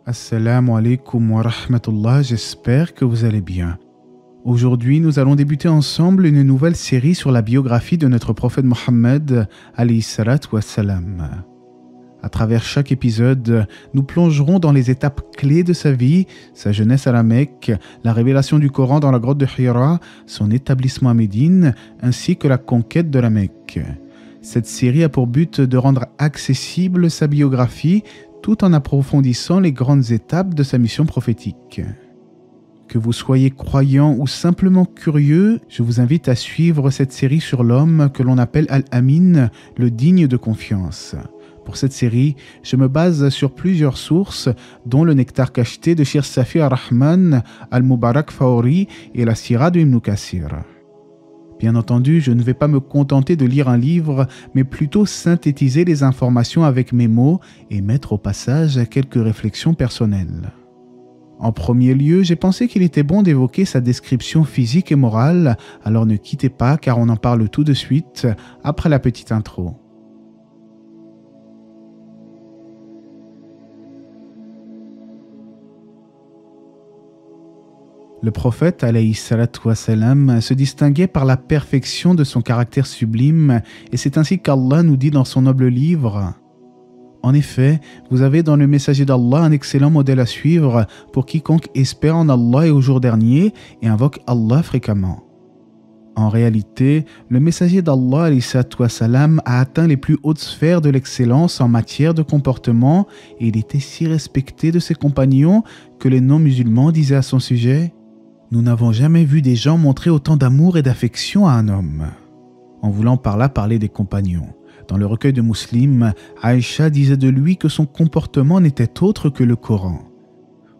Assalamu alaikum wa rahmatullah, j'espère que vous allez bien. Aujourd'hui, nous allons débuter ensemble une nouvelle série sur la biographie de notre prophète Mohammed alayhi salatu wassalam. À travers chaque épisode, nous plongerons dans les étapes clés de sa vie, sa jeunesse à la Mecque, la révélation du Coran dans la grotte de Hira, son établissement à Médine, ainsi que la conquête de la Mecque. Cette série a pour but de rendre accessible sa biographie tout en approfondissant les grandes étapes de sa mission prophétique. Que vous soyez croyant ou simplement curieux, je vous invite à suivre cette série sur l'homme que l'on appelle Al-Amin, le digne de confiance. Pour cette série, je me base sur plusieurs sources, dont le Nectar cacheté de Shir Safi ar-Rahman, Al-Mubarak Fawri et la Sira de Ibn Kathir. Bien entendu, je ne vais pas me contenter de lire un livre, mais plutôt synthétiser les informations avec mes mots et mettre au passage quelques réflexions personnelles. En premier lieu, j'ai pensé qu'il était bon d'évoquer sa description physique et morale, alors ne quittez pas car on en parle tout de suite après la petite intro. Le prophète alayhi salatu wassalam se distinguait par la perfection de son caractère sublime et c'est ainsi qu'Allah nous dit dans son noble livre « En effet, vous avez dans le messager d'Allah un excellent modèle à suivre pour quiconque espère en Allah et au jour dernier et invoque Allah fréquemment. » En réalité, le messager d'Allah alayhi salatu wassalam a atteint les plus hautes sphères de l'excellence en matière de comportement et il était si respecté de ses compagnons que les non-musulmans disaient à son sujet « Nous n'avons jamais vu des gens montrer autant d'amour et d'affection à un homme. » En voulant par là parler des compagnons. Dans le recueil de Muslim, Aïcha disait de lui que son comportement n'était autre que le Coran.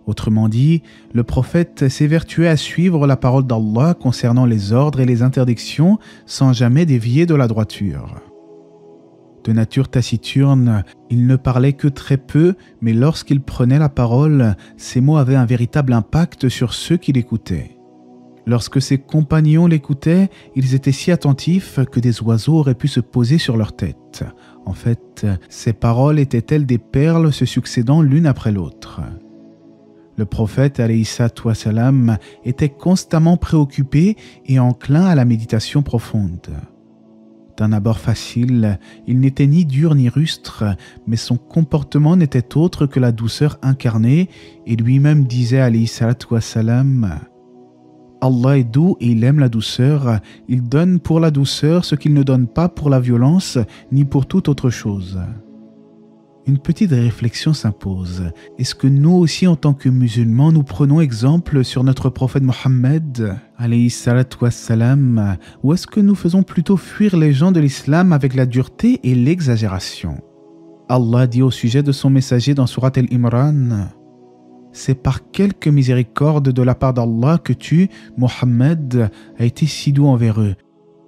Autrement dit, le prophète s'évertuait à suivre la parole d'Allah concernant les ordres et les interdictions sans jamais dévier de la droiture. De nature taciturne, il ne parlait que très peu, mais lorsqu'il prenait la parole, ses mots avaient un véritable impact sur ceux qui l'écoutaient. Lorsque ses compagnons l'écoutaient, ils étaient si attentifs que des oiseaux auraient pu se poser sur leur tête. En fait, ses paroles étaient telles des perles se succédant l'une après l'autre. Le prophète alayhi salatu wassalam était constamment préoccupé et enclin à la méditation profonde. D'un abord facile, il n'était ni dur ni rustre, mais son comportement n'était autre que la douceur incarnée, et lui-même disait alayhi salatu wassalam « Allah est doux et il aime la douceur, il donne pour la douceur ce qu'il ne donne pas pour la violence, ni pour toute autre chose. » Une petite réflexion s'impose. Est-ce que nous aussi, en tant que musulmans, nous prenons exemple sur notre prophète Mohammed alayhi salatu wassalam, ou est-ce que nous faisons plutôt fuir les gens de l'islam avec la dureté et l'exagération? Allah dit au sujet de son messager dans Surat Al-Imran « C'est par quelque miséricorde de la part d'Allah que tu, Mohammed, as été si doux envers eux.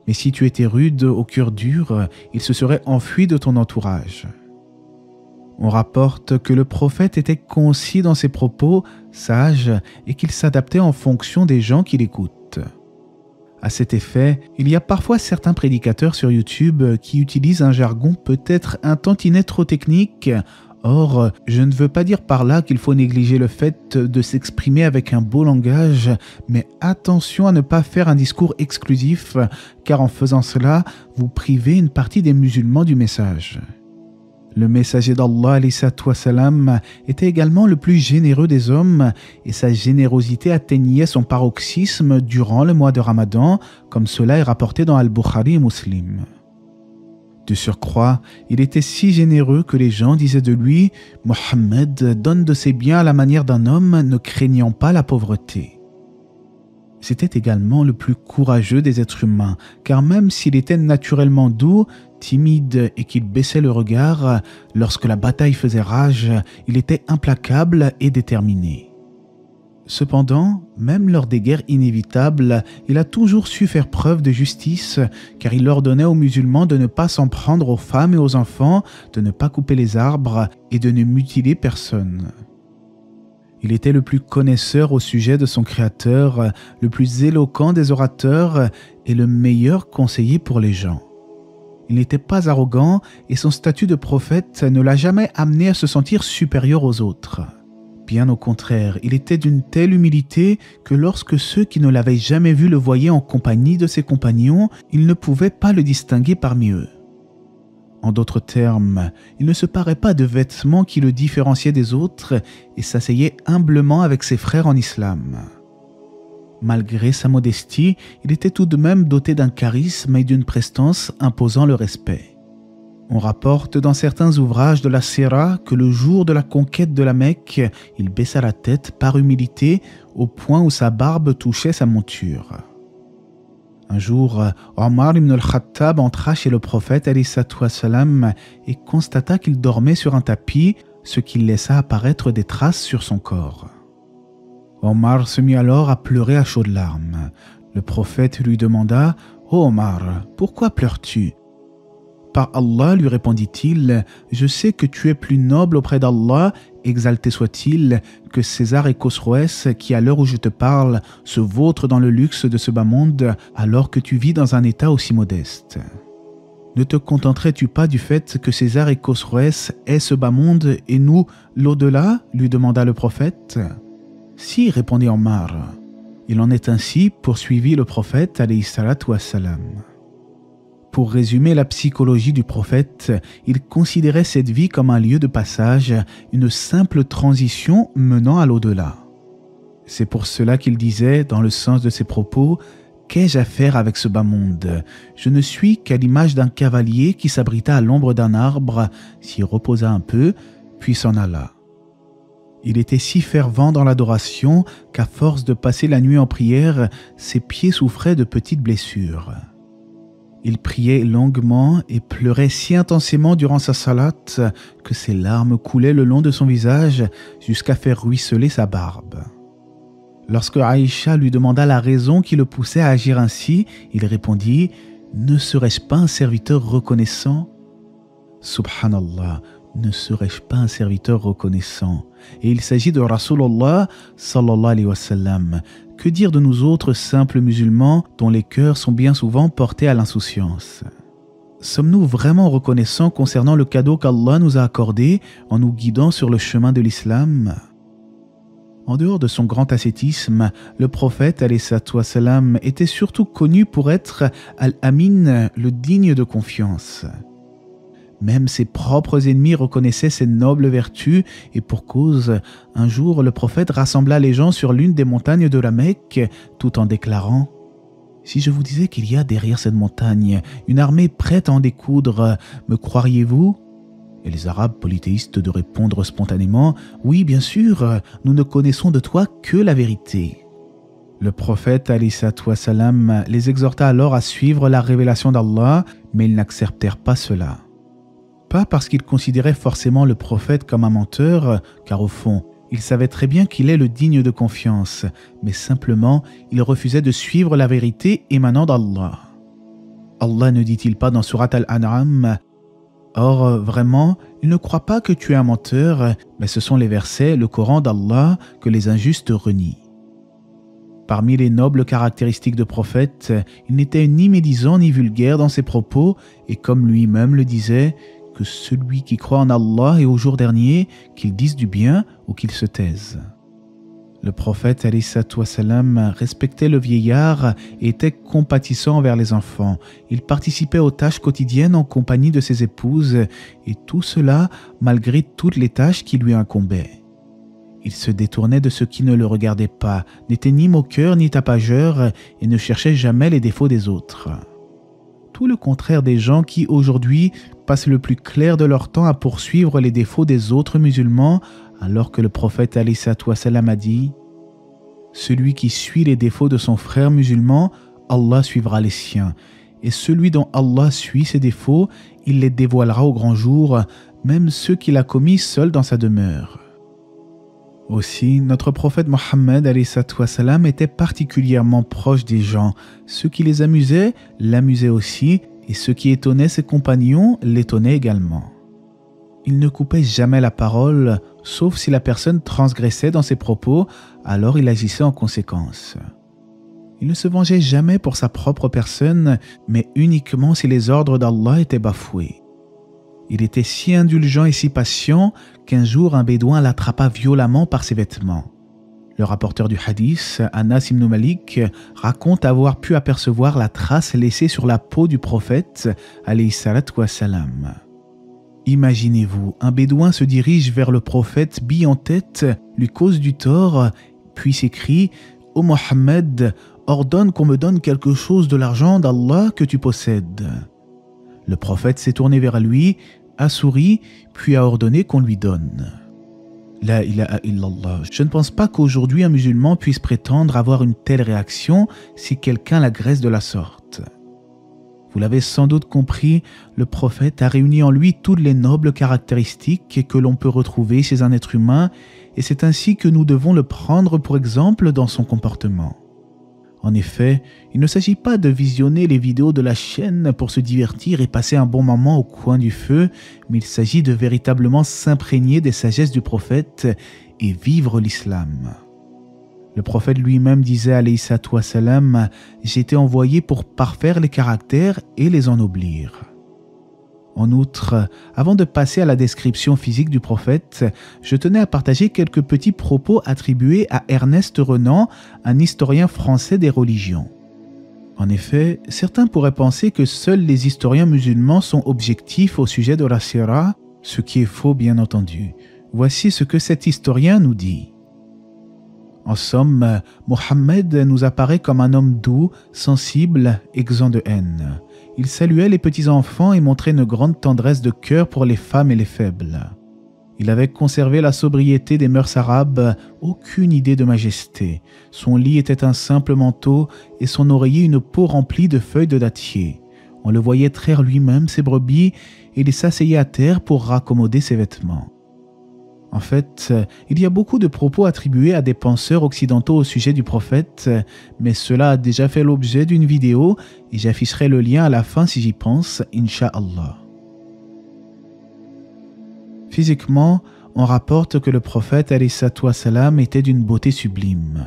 Mais si tu étais rude, au cœur dur, ils se seraient enfuis de ton entourage. » On rapporte que le prophète était concis dans ses propos, sage, et qu'il s'adaptait en fonction des gens qui l'écoutent. À cet effet, il y a parfois certains prédicateurs sur YouTube qui utilisent un jargon peut-être un tantinet trop technique. Or, je ne veux pas dire par là qu'il faut négliger le fait de s'exprimer avec un beau langage, mais attention à ne pas faire un discours exclusif, car en faisant cela, vous privez une partie des musulmans du message. Le messager d'Allah alayhi salatu wassalam était également le plus généreux des hommes et sa générosité atteignait son paroxysme durant le mois de Ramadan, comme cela est rapporté dans Al-Bukhari et Muslim. De surcroît, il était si généreux que les gens disaient de lui « Mohammed donne de ses biens à la manière d'un homme ne craignant pas la pauvreté. » C'était également le plus courageux des êtres humains, car même s'il était naturellement doux, timide et qu'il baissait le regard, lorsque la bataille faisait rage, il était implacable et déterminé. Cependant, même lors des guerres inévitables, il a toujours su faire preuve de justice, car il ordonnait aux musulmans de ne pas s'en prendre aux femmes et aux enfants, de ne pas couper les arbres et de ne mutiler personne. Il était le plus connaisseur au sujet de son Créateur, le plus éloquent des orateurs et le meilleur conseiller pour les gens. Il n'était pas arrogant et son statut de prophète ne l'a jamais amené à se sentir supérieur aux autres. Bien au contraire, il était d'une telle humilité que lorsque ceux qui ne l'avaient jamais vu le voyaient en compagnie de ses compagnons, ils ne pouvaient pas le distinguer parmi eux. En d'autres termes, il ne se parait pas de vêtements qui le différenciaient des autres et s'asseyait humblement avec ses frères en islam. Malgré sa modestie, il était tout de même doté d'un charisme et d'une prestance imposant le respect. On rapporte dans certains ouvrages de la Sira que le jour de la conquête de la Mecque, il baissa la tête par humilité au point où sa barbe touchait sa monture. Un jour, Omar ibn al-Khattab entra chez le prophète alayhi salam et constata qu'il dormait sur un tapis, ce qui laissa apparaître des traces sur son corps. Omar se mit alors à pleurer à chaudes larmes. Le prophète lui demanda « Oh Omar, pourquoi pleures-tu » ? Par Allah, lui répondit-il, je sais que tu es plus noble auprès d'Allah, exalté soit-il, que César et Khosroès qui, à l'heure où je te parle, se vautrent dans le luxe de ce bas monde, alors que tu vis dans un état aussi modeste. Ne te contenterais-tu pas du fait que César et Khosroès aient ce bas monde et nous, l'au-delà, lui demanda le prophète. Si, répondit Omar. Il en est ainsi, poursuivit le prophète, alayhi salatu wassalam. Pour résumer la psychologie du prophète, il considérait cette vie comme un lieu de passage, une simple transition menant à l'au-delà. C'est pour cela qu'il disait, dans le sens de ses propos, « Qu'ai-je à faire avec ce bas monde ? Je ne suis qu'à l'image d'un cavalier qui s'abrita à l'ombre d'un arbre, s'y reposa un peu, puis s'en alla. » Il était si fervent dans l'adoration qu'à force de passer la nuit en prière, ses pieds souffraient de petites blessures. Il priait longuement et pleurait si intensément durant sa salat que ses larmes coulaient le long de son visage jusqu'à faire ruisseler sa barbe. Lorsque Aïcha lui demanda la raison qui le poussait à agir ainsi, il répondit « Ne serais-je pas un serviteur reconnaissant ?» Subhanallah, ne serais-je pas un serviteur reconnaissant? Et il s'agit de Rasulullah sallallahu alayhi wa sallam. Que dire de nous autres simples musulmans dont les cœurs sont bien souvent portés à l'insouciance? Sommes-nous vraiment reconnaissants concernant le cadeau qu'Allah nous a accordé en nous guidant sur le chemin de l'islam? En dehors de son grand ascétisme, le prophète alayhi salam était surtout connu pour être Al-Amin, le digne de confiance. Même ses propres ennemis reconnaissaient ses nobles vertus et pour cause, un jour le prophète rassembla les gens sur l'une des montagnes de la Mecque tout en déclarant « Si je vous disais qu'il y a derrière cette montagne une armée prête à en découdre, me croiriez-vous » Et les Arabes polythéistes de répondre spontanément « Oui, bien sûr, nous ne connaissons de toi que la vérité. » Le prophète alayhi salam les exhorta alors à suivre la révélation d'Allah, mais ils n'acceptèrent pas cela. Pas parce qu'il considérait forcément le prophète comme un menteur, car au fond, il savait très bien qu'il est le digne de confiance, mais simplement, il refusait de suivre la vérité émanant d'Allah. Allah ne dit-il pas dans Surat Al-An'am « Or, vraiment, il ne croit pas que tu es un menteur, mais ce sont les versets, le Coran d'Allah, que les injustes renient. » Parmi les nobles caractéristiques de prophète, il n'était ni médisant ni vulgaire dans ses propos, et comme lui-même le disait, que celui qui croit en Allah et au jour dernier, qu'il dise du bien ou qu'il se taise. Le prophète alayhi salam respectait le vieillard et était compatissant envers les enfants. Il participait aux tâches quotidiennes en compagnie de ses épouses et tout cela malgré toutes les tâches qui lui incombaient. Il se détournait de ce qui ne le regardait pas, n'était ni moqueur ni tapageur et ne cherchait jamais les défauts des autres. Tout le contraire des gens qui, aujourd'hui, passent le plus clair de leur temps à poursuivre les défauts des autres musulmans, alors que le prophète alayhi salam a dit « Celui qui suit les défauts de son frère musulman, Allah suivra les siens. Et celui dont Allah suit ses défauts, il les dévoilera au grand jour, même ceux qu'il a commis seul dans sa demeure. » Aussi, notre prophète Mohammed alayhi salam était particulièrement proche des gens. Ceux qui les amusaient l'amusaient aussi, et ceux qui étonnaient ses compagnons l'étonnaient également. Il ne coupait jamais la parole, sauf si la personne transgressait dans ses propos, alors il agissait en conséquence. Il ne se vengeait jamais pour sa propre personne, mais uniquement si les ordres d'Allah étaient bafoués. Il était si indulgent et si patient qu'un jour un bédouin l'attrapa violemment par ses vêtements. Le rapporteur du hadith, Anas ibn Malik, raconte avoir pu apercevoir la trace laissée sur la peau du prophète, alayhi salatu wassalam. Imaginez-vous, un bédouin se dirige vers le prophète, bille en tête, lui cause du tort, puis s'écrie « Ô Mohammed, ordonne qu'on me donne quelque chose de l'argent d'Allah que tu possèdes. » Le prophète s'est tourné vers lui, a souri, puis a ordonné qu'on lui donne. La ilaha illallah. Je ne pense pas qu'aujourd'hui un musulman puisse prétendre avoir une telle réaction si quelqu'un l'agresse de la sorte. Vous l'avez sans doute compris, le prophète a réuni en lui toutes les nobles caractéristiques que l'on peut retrouver chez un être humain, et c'est ainsi que nous devons le prendre pour exemple dans son comportement. En effet, il ne s'agit pas de visionner les vidéos de la chaîne pour se divertir et passer un bon moment au coin du feu, mais il s'agit de véritablement s'imprégner des sagesses du prophète et vivre l'islam. Le prophète lui-même disait alayhi salatu wassalam, « J'ai été envoyé pour parfaire les caractères et les ennoblir ». En outre, avant de passer à la description physique du prophète, je tenais à partager quelques petits propos attribués à Ernest Renan, un historien français des religions. En effet, certains pourraient penser que seuls les historiens musulmans sont objectifs au sujet de la sira, ce qui est faux bien entendu. Voici ce que cet historien nous dit. En somme, Mohammed nous apparaît comme un homme doux, sensible, exempt de haine. Il saluait les petits-enfants et montrait une grande tendresse de cœur pour les femmes et les faibles. Il avait conservé la sobriété des mœurs arabes, aucune idée de majesté. Son lit était un simple manteau et son oreiller une peau remplie de feuilles de dattier. On le voyait traire lui-même ses brebis et il s'asseyait à terre pour raccommoder ses vêtements. En fait, il y a beaucoup de propos attribués à des penseurs occidentaux au sujet du prophète, mais cela a déjà fait l'objet d'une vidéo et j'afficherai le lien à la fin si j'y pense, Inch'Allah. Physiquement, on rapporte que le prophète alayhi salatu wassalam était d'une beauté sublime.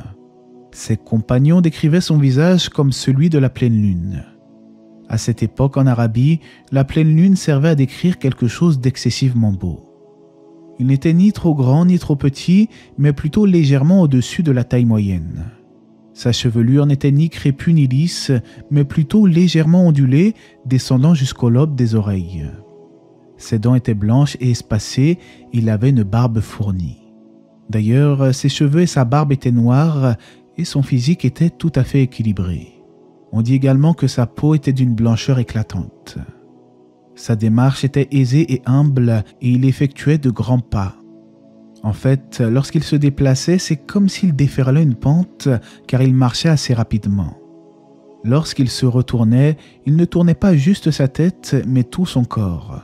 Ses compagnons décrivaient son visage comme celui de la pleine lune. À cette époque en Arabie, la pleine lune servait à décrire quelque chose d'excessivement beau. Il n'était ni trop grand ni trop petit, mais plutôt légèrement au-dessus de la taille moyenne. Sa chevelure n'était ni crépue ni lisse, mais plutôt légèrement ondulée, descendant jusqu'au lobe des oreilles. Ses dents étaient blanches et espacées, et il avait une barbe fournie. D'ailleurs, ses cheveux et sa barbe étaient noirs, et son physique était tout à fait équilibré. On dit également que sa peau était d'une blancheur éclatante. Sa démarche était aisée et humble et il effectuait de grands pas. En fait, lorsqu'il se déplaçait, c'est comme s'il déferlait une pente car il marchait assez rapidement. Lorsqu'il se retournait, il ne tournait pas juste sa tête mais tout son corps.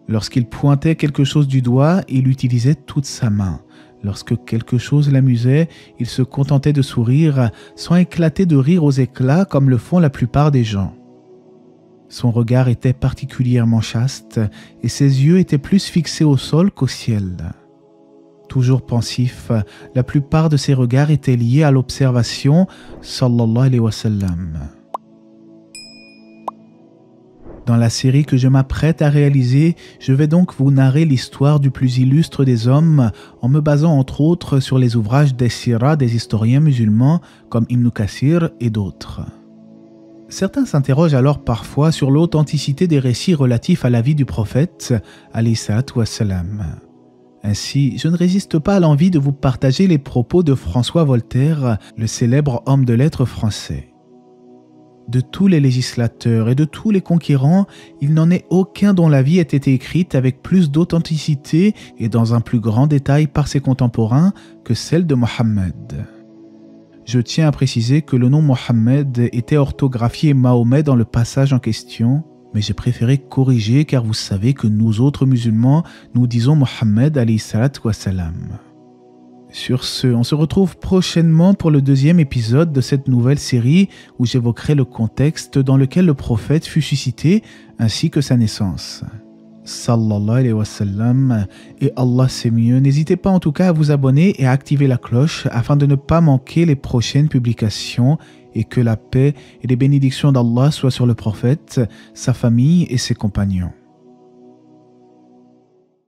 Lorsqu'il pointait quelque chose du doigt, il utilisait toute sa main. Lorsque quelque chose l'amusait, il se contentait de sourire sans éclater de rire aux éclats comme le font la plupart des gens. Son regard était particulièrement chaste et ses yeux étaient plus fixés au sol qu'au ciel. Toujours pensif, la plupart de ses regards étaient liés à l'observation, sallallahu alayhi wa sallam. Dans la série que je m'apprête à réaliser, je vais donc vous narrer l'histoire du plus illustre des hommes en me basant entre autres sur les ouvrages des sira des historiens musulmans comme Ibn Kathir et d'autres. Certains s'interrogent alors parfois sur l'authenticité des récits relatifs à la vie du prophète, alayhi salatu wassalam. Ainsi, je ne résiste pas à l'envie de vous partager les propos de François Voltaire, le célèbre homme de lettres français. De tous les législateurs et de tous les conquérants, il n'en est aucun dont la vie ait été écrite avec plus d'authenticité et dans un plus grand détail par ses contemporains que celle de Mohammed. Je tiens à préciser que le nom Mohammed était orthographié Mahomet dans le passage en question, mais j'ai préféré corriger car vous savez que nous autres musulmans, nous disons Mohammed alayhi salatu wassalam. Sur ce, on se retrouve prochainement pour le deuxième épisode de cette nouvelle série où j'évoquerai le contexte dans lequel le prophète fut suscité ainsi que sa naissance. Sallallahu alayhi wa sallam, et Allah c'est mieux. N'hésitez pas en tout cas à vous abonner et à activer la cloche afin de ne pas manquer les prochaines publications et que la paix et les bénédictions d'Allah soient sur le prophète, sa famille et ses compagnons.